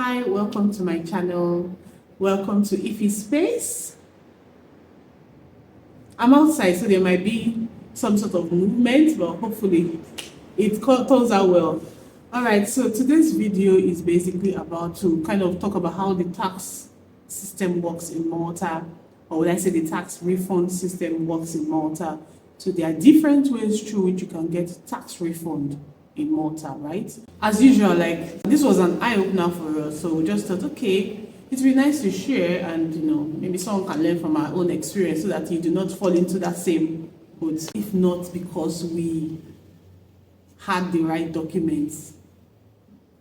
Hi, welcome to my channel. Welcome to Ify Space. I'm outside, so there might be some sort of movement, but hopefully it turns out well. All right, so today's video is basically about to kind of talk about how the tax system works in Malta, or would I say the tax refund system works in Malta. So there are different ways through which you can get tax refund in Malta, right? As usual, like this was an eye-opener for us, so we just thought, okay, it'd be nice to share, and maybe someone can learn from our own experience so that you do not fall into that same boat. If not because we had the right documents,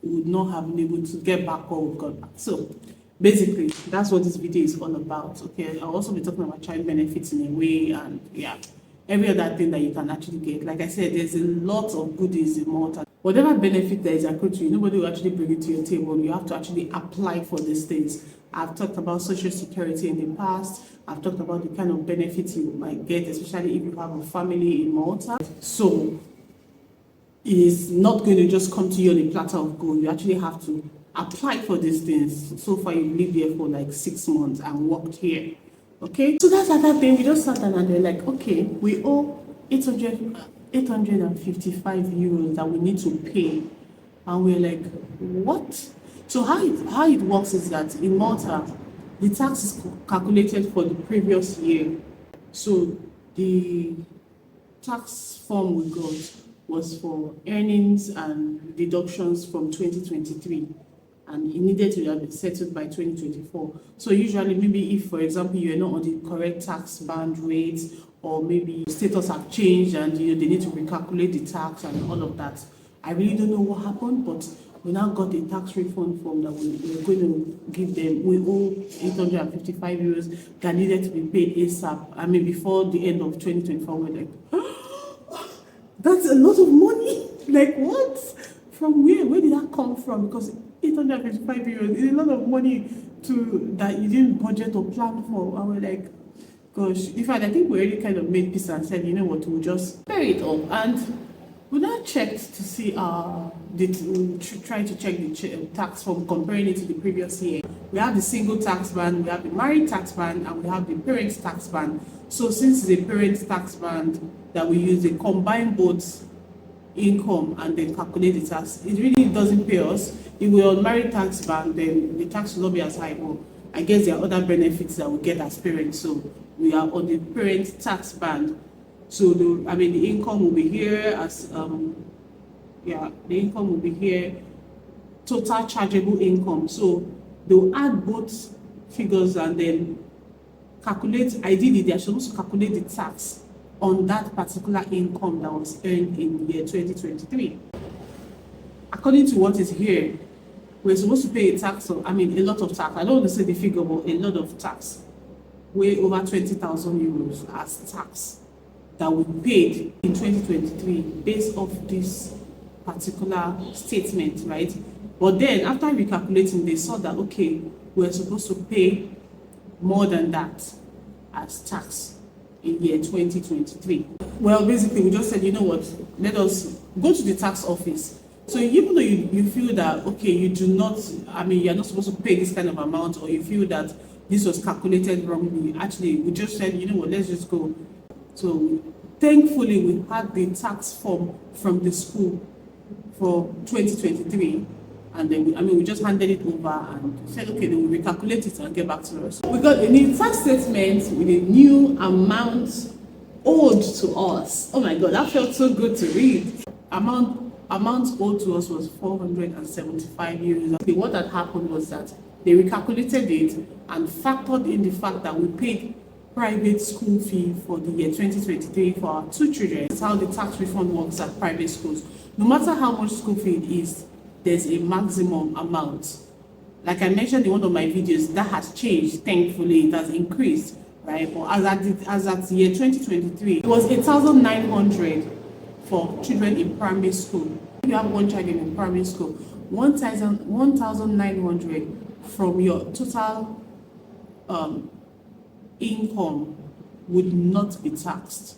we would not have been able to get back what we've got back. So basically, that's what this video is all about. Okay, I'll also be talking about child benefits in a way, and yeah, every other thing that you can actually get. Like I said, there's a lot of goodies in Malta. Whatever benefit there is accrued to you, nobody will actually bring it to your table. You have to actually apply for these things. I've talked about social security in the past. I've talked about the kind of benefits you might get, especially if you have a family in Malta. So it is not going to just come to you on a platter of gold. You actually have to apply for these things. So far, you've lived here for like 6 months and worked here. Okay, so that's another thing. We just sat down and they're like, okay, we owe 855 euros that we need to pay. And we're like, what? So how it works is that in Malta, the tax is calculated for the previous year. So the tax form we got was for earnings and deductions from 2023. And it needed to have been settled by 2024. So usually, maybe if, for example, you're not on the correct tax band rates, or maybe status have changed and they need to recalculate the tax and all of that. I really don't know what happened, but we now got a tax refund form that we're going to give them. We owe 855 euros that needed to be paid ASAP. I mean, before the end of 2024, we're like, that's a lot of money. Like, what? From where? Where did that come from? Because 855 euros is a lot of money that you didn't budget or plan for. And we're like, gosh. In fact, I think we already kind of made peace and said, you know what, we'll just pay it off. And we now checked to see, trying to check the tax form, comparing it to the previous year. We have the single tax band, we have the married tax band, and we have the parent tax band. So since it's a parent tax band that we use, they combine both income and then calculate the tax. It really doesn't pay us. If we're on married tax band, then the tax will not be as high. Well, I guess there are other benefits that we get as parents. So we are on the parent tax band. So the income will be here as the income will be here, total chargeable income. So they'll add both figures and then calculate. Ideally, they are supposed to calculate the tax on that particular income that was earned in the year 2023. According to what is here, we're supposed to pay a tax of, a lot of tax. I don't want to say the figure, but a lot of tax. Way over 20,000 euros as tax that we paid in 2023 based off this particular statement, right? But then after recalculating, they saw that, okay, we're supposed to pay more than that as tax in year 2023. Well, basically, we just said, you know what, let us go to the tax office. So even though you feel that, okay, you're not supposed to pay this kind of amount, or you feel that this was calculated wrongly, actually, we just said, you know what, let's just go. So thankfully, we had the tax form from the school for 2023. And then, we just handed it over and said, okay, then we'll recalculate it and get back to us. We got a new tax statement with a new amount owed to us. Oh my God, that felt so good to read. Amount owed to us was 475 euros. Okay, what had happened was that they recalculated it and factored in the fact that we paid private school fee for the year 2023 for our 2 children. That's how the tax refund works at private schools. No matter how much school fee it is, there's a maximum amount. Like I mentioned in one of my videos, that has changed. Thankfully, it has increased, right? But as at the year 2023, it was 8,900 for children in primary school. If you have one child in primary school, 1,900 from your total income would not be taxed.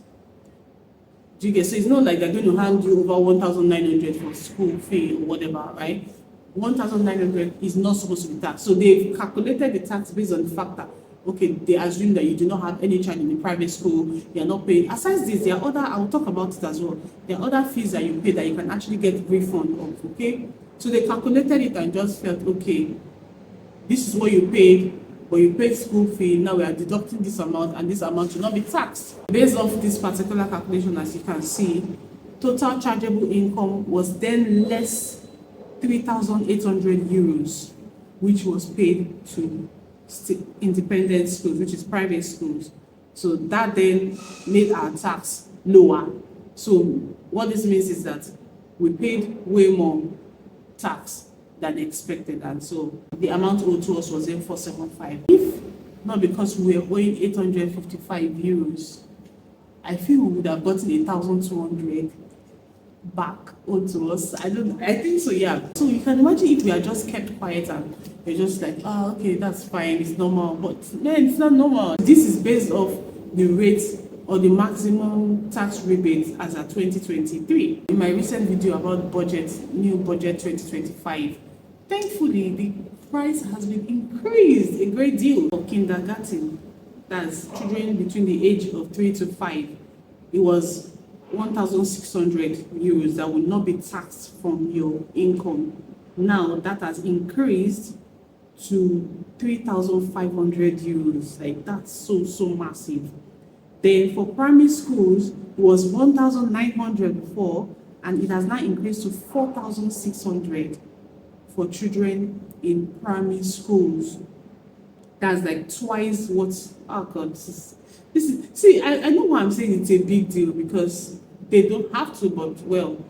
Do you get? So it's not like they're going to hand you over 1,900 for school fee or whatever, right? 1,900 is not supposed to be taxed. So they've calculated the tax based on the fact that, okay, they assume that you do not have any child in the private school, you are not paying. Aside this, there are other, I will talk about it as well. There are other fees that you pay that you can actually get refund of, okay? So they calculated it and just felt, okay, this is what you paid, but you paid school fee, now we are deducting this amount and this amount should not be taxed. Based off this particular calculation, as you can see, total chargeable income was then less 3,800 euros, which was paid to independent schools, which is private schools. So that then made our tax lower. So what this means is that we paid way more tax than expected, and so the amount owed to us was then 475. If not because we were owing 855 euros, I feel we would have gotten 1,200 back owed to us. I think so, yeah. So you can imagine if we are just kept quiet and we're just like, oh, okay, that's fine, it's normal. But man, it's not normal. This is based off the rate or the maximum tax rebate as at 2023. In my recent video about new budget 2025, thankfully the price has been increased a great deal for kindergarten. That's children between the age of 3 to 5. It was 1,600 euros that would not be taxed from your income. Now that has increased to 3,500 euros. Like, that's so massive. Then for primary schools, it was 1,900 before, and it has now increased to 4,600 for children in primary schools. That's like twice what. Oh God, this is see. I know why I'm saying it's a big deal, because they don't have to, but well.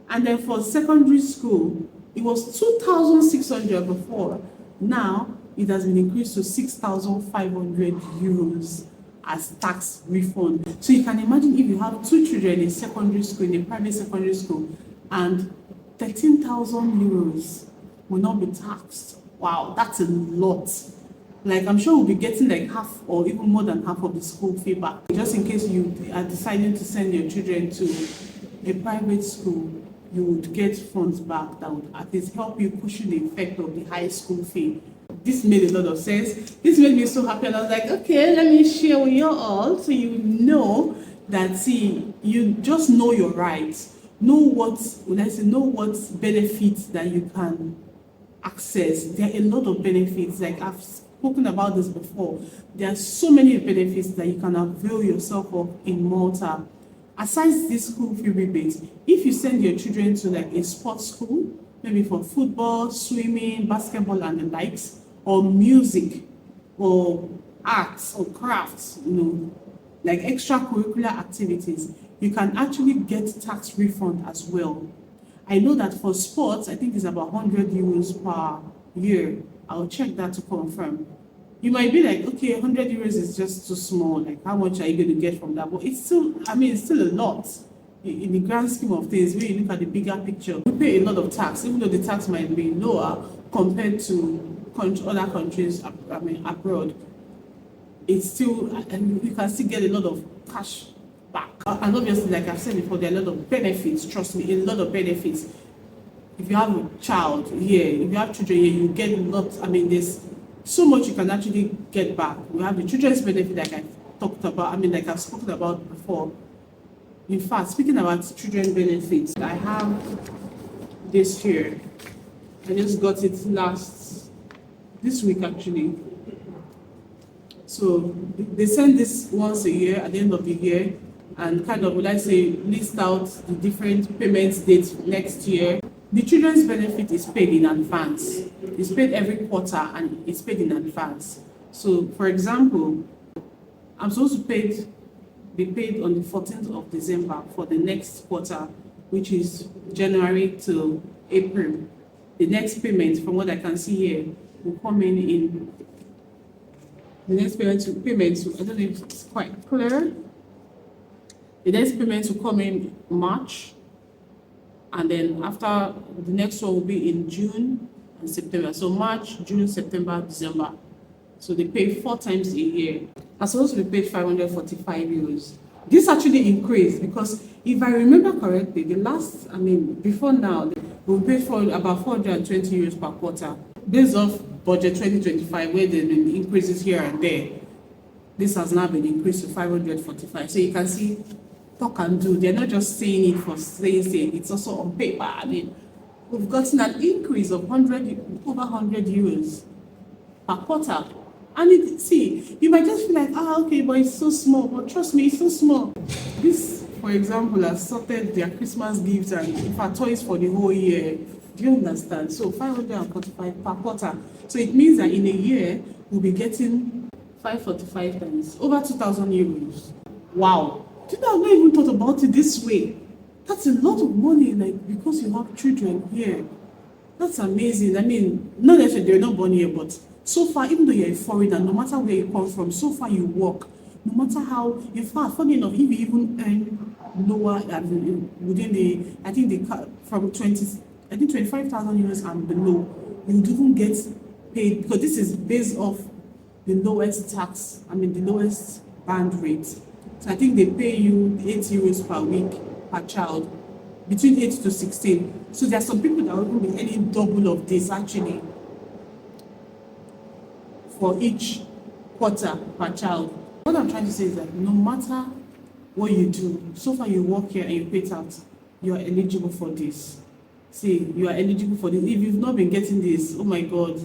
And then for secondary school, it was 2,600 before. Now it has been increased to 6,500 euros as tax refund. So you can imagine if you have 2 children in secondary school, in a private secondary school, and 13,000 euros will not be taxed. Wow, that's a lot. Like, I'm sure we'll be getting like half or even more than half of the school fee back. Just in case you are deciding to send your children to a private school, you would get funds back that would at least help you cushion the effect of the high school fee. This made a lot of sense. This made me so happy, and I was like, okay, let me share with you all so you know that, see, you just know your rights. Know what benefits that you can access. There are a lot of benefits. Like, I've spoken about this before. There are so many benefits that you can avail yourself of in Malta. Aside this school fee rebate, if you send your children to like a sports school, maybe for football, swimming, basketball and the likes, or music, or arts or crafts, like extracurricular activities, you can actually get tax refund as well. I know that for sports, I think it's about 100 euros per year. I'll check that to confirm. You might be like, okay, 100 euros is just too small. Like, how much are you going to get from that? But it's still, it's still a lot in the grand scheme of things. When you look at the bigger picture, we pay a lot of tax, even though the tax might be lower compared to other countries, abroad. It's still, and you can still get a lot of cash back. And obviously, like I've said before, there are a lot of benefits. Trust me, a lot of benefits. If you have a child here, if you have children here, you get a lot. There's so much you can actually get back. We have the children's benefit, like I've talked about. Like I've spoken about before. In fact, speaking about children benefits, I have this here. I just got it this week actually. So they send this once a year at the end of the year, and kind of, list out the different payment dates next year. The children's benefit is paid in advance. It's paid every quarter and it's paid in advance. So, for example, I'm supposed to be paid on the 14th of December for the next quarter, which is January to April. The next payment, from what I can see here, will come in the next payment, I don't know if it's quite clear. The next payment will come in March, and then after, the next one will be in June and September. So March, June, September, December. So they pay 4 times a year. I'm supposed to be paid 545 euros. This actually increased because if I remember correctly, before now, We paid for about 420 euros per quarter. Based off budget 2025, where there's been increases here and there, this has now been increased to 545. So you can see, talk and do. They're not just saying it for saying, it's also on paper. I mean, we've gotten an increase of over 100 euros per quarter. And see, you might just feel like, okay, but it's so small. But trust me, it's so small. This, for example, has sorted their Christmas gifts and in fact toys for the whole year. Do you understand? So 545 per quarter. So it means that in a year, we'll be getting 545 times over 2,000 euros. Wow. Do you know, I've not even thought about it this way. That's a lot of money, like, because you have children here. That's amazing. I mean, not necessarily they're not born here, but so far, even though you're a foreigner, no matter where you come from, so far you work. No matter how, in fact, funny enough, if you even earn lower within the, I think the from 25,000 euros and below, you would even get paid, because this is based off the lowest tax, the lowest band rate. So I think they pay you 8 euros per week per child, between 8 to 16. So there are some people that will even be earning double of this actually for each quarter per child. What I'm trying to say is that no matter what you do, so far you work here and you pay tax, you are eligible for this. See, you are eligible for this. If you've not been getting this, oh my God,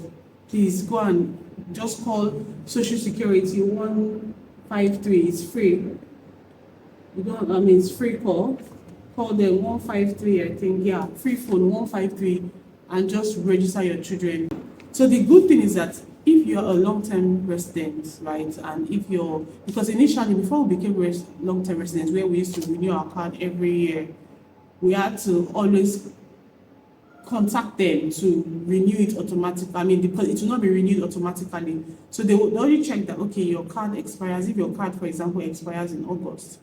please go and just call Social Security 153. It's free. You don't, it's free call. Call them 153, I think, yeah, free phone 153, and just register your children. So the good thing is that if you're a long-term resident, right, and if you're, because initially before we became long-term residents, where we used to renew our card every year, we had to always contact them to renew it automatically. Because it will not be renewed automatically. So they will only check that, okay, your card expires. If your card, for example, expires in August,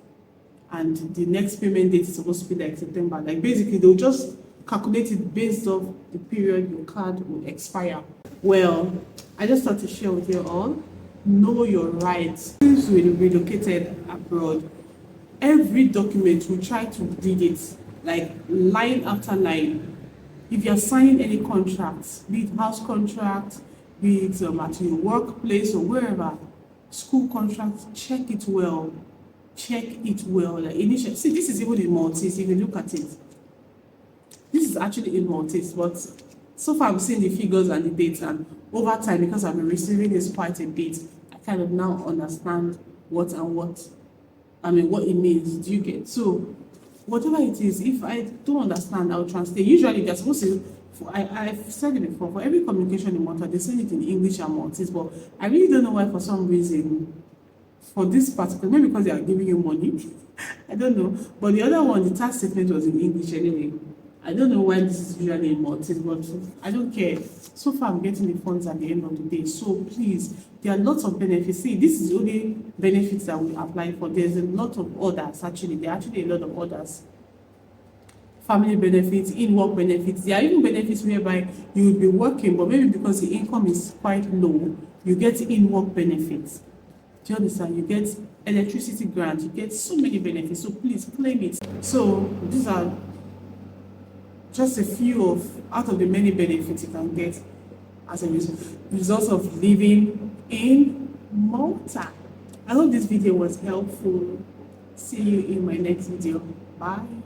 and the next payment date is supposed to be like September, like basically they'll just calculate it based off the period your card will expire. Well, I just thought to share with you all, know your rights. Since we relocated abroad, every document we try to read it, like line after line. If you're signing any contracts, be it house contract, be it at your workplace or wherever, school contracts, check it well. Check it well. Like initially, see, this is even in Maltese. If you look at it, this is actually in Maltese, but so far I'm seeing the figures and the dates, and over time, because I've been receiving this quite a bit, I kind of now understand what it means. Do you get? So whatever it is, if I don't understand, I'll translate. Usually they're supposed to, I've said it before, for every communication in Malta, they send it in English and Maltese, but I really don't know why, for some reason, for this particular, maybe because they are giving you money, I don't know. But the other one, the tax statement was in English anyway. I don't know why this is usually in Maltese, but I don't care. So far, I'm getting the funds at the end of the day. So please, there are lots of benefits. See, this is the only benefits that we apply for. There's a lot of others, actually. There are actually a lot of others. Family benefits, in-work benefits. There are even benefits whereby you will be working, but maybe because the income is quite low, you get in-work benefits. Do you understand? You get electricity grant, you get so many benefits. So please claim it. So these are just a few out of the many benefits you can get as a result of living in Malta. I hope this video was helpful. See you in my next video. Bye.